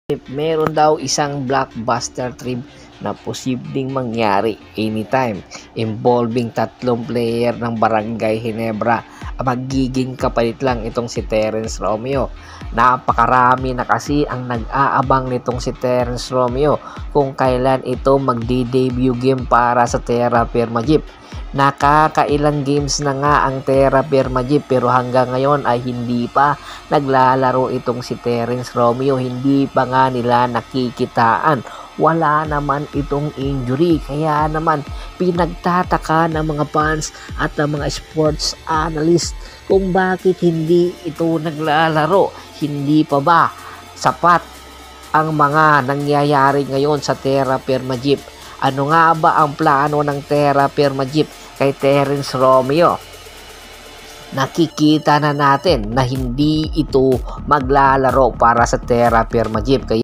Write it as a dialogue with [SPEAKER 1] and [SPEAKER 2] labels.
[SPEAKER 1] Meron daw isang blockbuster trip na posibleng mangyari anytime involving 3 player ng Barangay Ginebra. Magiging kapalit lang itong si Terence Romeo. Napakarami na kasi ang nag-aabang nitong si Terence Romeo kung kailan ito magde-debut game para sa Terra Firma Jeep. Nakakailang games na nga ang Terra Firma Jeep pero hanggang ngayon ay hindi pa naglalaro itong si Terence Romeo. Hindi pa nga nila nakikitaan. Wala naman itong injury. Kaya naman pinagtataka ng mga fans at ng mga sports analyst kung bakit hindi ito naglalaro. Hindi pa ba sapat ang mga nangyayari ngayon sa Terra Firma Jeep? Ano nga ba ang plano ng Terra Firma Jeep kay Terence Romeo? Nakikita na natin na hindi ito maglalaro para sa Terra Firma Jeep.